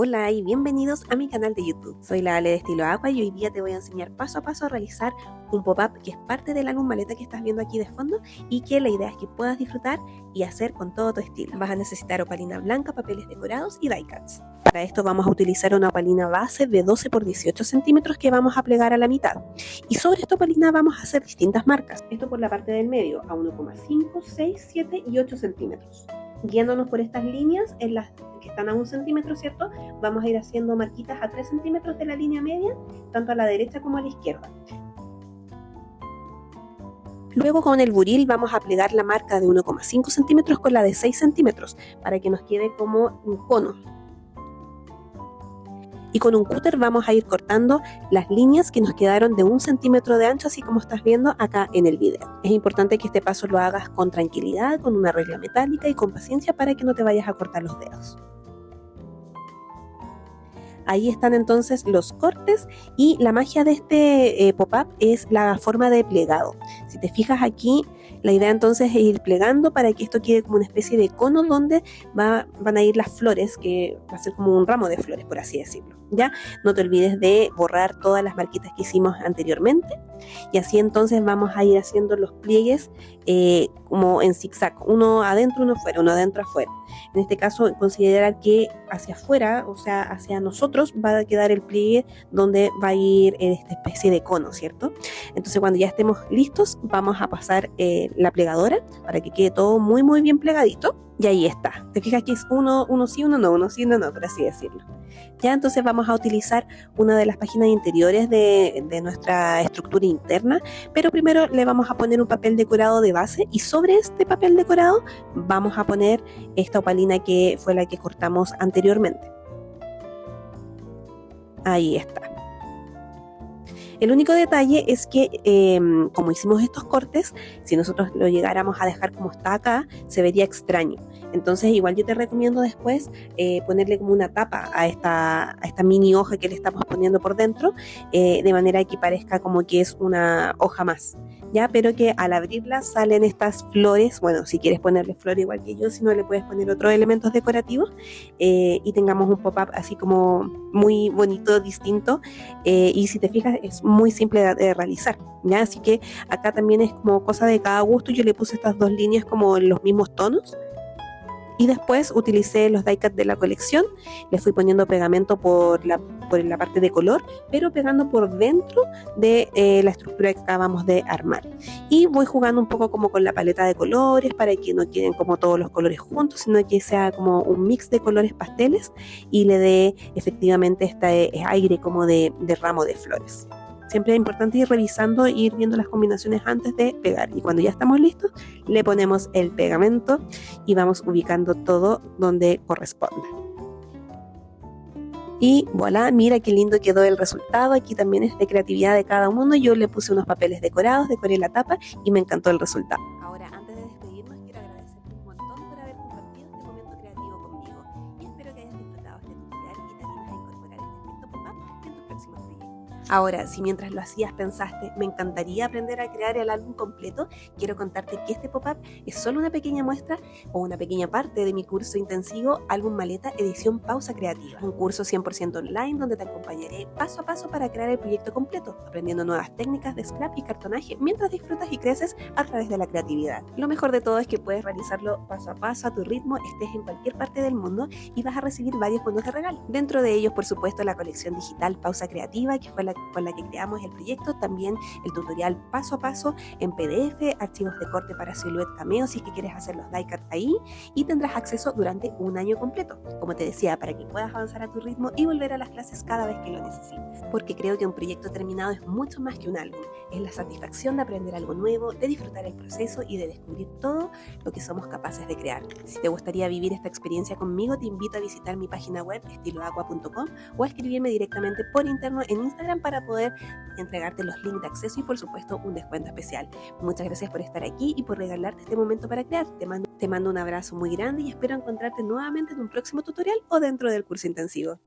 Hola y bienvenidos a mi canal de YouTube. Soy la Ale de Estilo Aqua y hoy día te voy a enseñar paso a paso a realizar un pop-up que es parte del álbum maleta que estás viendo aquí de fondo y que la idea es que puedas disfrutar y hacer con todo tu estilo. Vas a necesitar opalina blanca, papeles decorados y die cuts. Para esto vamos a utilizar una opalina base de 12 por 18 centímetros que vamos a plegar a la mitad. Y sobre esta opalina vamos a hacer distintas marcas. Esto por la parte del medio a 1,5, 6, 7 y 8 centímetros. Guiándonos por estas líneas en las que están a 1 centímetro, ¿cierto? Vamos a ir haciendo marquitas a 3 centímetros de la línea media, tanto a la derecha como a la izquierda. Luego con el buril vamos a plegar la marca de 1,5 centímetros con la de 6 centímetros para que nos quede como un cono. Y con un cúter vamos a ir cortando las líneas que nos quedaron de 1 centímetro de ancho, así como estás viendo acá en el video. Es importante que este paso lo hagas con tranquilidad, con una regla metálica y con paciencia para que no te vayas a cortar los dedos. Ahí están entonces los cortes y la magia de este pop-up es la forma de plegado. Si te fijas aquí, la idea entonces es ir plegando para que esto quede como una especie de cono donde van a ir las flores, que va a ser como un ramo de flores, por así decirlo. ¿Ya? No te olvides de borrar todas las marquitas que hicimos anteriormente y así entonces vamos a ir haciendo los pliegues como en zigzag, uno adentro, uno afuera, uno adentro, afuera. En este caso, considerar que hacia afuera, o sea, hacia nosotros, va a quedar el pliegue donde va a ir esta especie de cono, ¿cierto? Entonces, cuando ya estemos listos, vamos a pasar la plegadora para que quede todo muy, muy bien plegadito. Y ahí está. Te fijas que es uno sí, uno no, uno sí, uno no, por así decirlo. Ya entonces vamos a utilizar una de las páginas interiores de nuestra estructura interna, pero primero le vamos a poner un papel decorado de base y sobre este papel decorado vamos a poner esta opalina que fue la que cortamos anteriormente. Ahí está. El único detalle es que como hicimos estos cortes, si nosotros lo llegáramos a dejar como está acá, se vería extraño. Entonces igual yo te recomiendo después ponerle como una tapa a esta mini hoja que le estamos poniendo por dentro, de manera que parezca como que es una hoja más. ¿Ya? Pero que al abrirla salen estas flores, bueno, si quieres ponerle flor igual que yo, si no le puedes poner otros elementos decorativos y tengamos un pop-up así como muy bonito, distinto, y si te fijas es muy simple de realizar, ¿ya? Así que acá también es como cosa de cada gusto. Yo le puse estas dos líneas como en los mismos tonos y después utilicé los die cut de la colección, le fui poniendo pegamento por la parte de color, pero pegando por dentro de la estructura que acabamos de armar. Y voy jugando un poco como con la paleta de colores para que no queden como todos los colores juntos, sino que sea como un mix de colores pasteles y le dé efectivamente este aire como de ramo de flores. Siempre es importante ir revisando e ir viendo las combinaciones antes de pegar. Y cuando ya estamos listos, le ponemos el pegamento y vamos ubicando todo donde corresponda. Y voilà, mira qué lindo quedó el resultado. Aquí también es de creatividad de cada uno. Yo le puse unos papeles decorados, decoré la tapa y me encantó el resultado. Ahora, antes de despedirnos, quiero agradecerte un montón por haber compartido este momento creativo conmigo. Y espero que hayas disfrutado este tutorial y te animes a incorporar este efecto pop-up en tus próximos proyectos. Ahora, si mientras lo hacías pensaste, me encantaría aprender a crear el álbum completo, quiero contarte que este pop-up es solo una pequeña muestra o una pequeña parte de mi curso intensivo Álbum Maleta Edición Pausa Creativa. Un curso 100% online donde te acompañaré paso a paso para crear el proyecto completo, aprendiendo nuevas técnicas de scrap y cartonaje mientras disfrutas y creces a través de la creatividad. Lo mejor de todo es que puedes realizarlo paso a paso a tu ritmo, estés en cualquier parte del mundo y vas a recibir varios bonos de regalo. Dentro de ellos, por supuesto, la colección digital Pausa Creativa, que fue con la que creamos el proyecto, también el tutorial paso a paso en PDF, archivos de corte para Silhouette Cameo si es que quieres hacer los die cut ahí, y tendrás acceso durante un año completo, como te decía, para que puedas avanzar a tu ritmo y volver a las clases cada vez que lo necesites, porque creo que un proyecto terminado es mucho más que un álbum, es la satisfacción de aprender algo nuevo, de disfrutar el proceso y de descubrir todo lo que somos capaces de crear. Si te gustaría vivir esta experiencia conmigo, te invito a visitar mi página web estiloaqua.com o a escribirme directamente por interno en Instagram para poder entregarte los links de acceso y por supuesto un descuento especial. Muchas gracias por estar aquí y por regalarte este momento para crear. Te mando un abrazo muy grande y espero encontrarte nuevamente en un próximo tutorial o dentro del curso intensivo.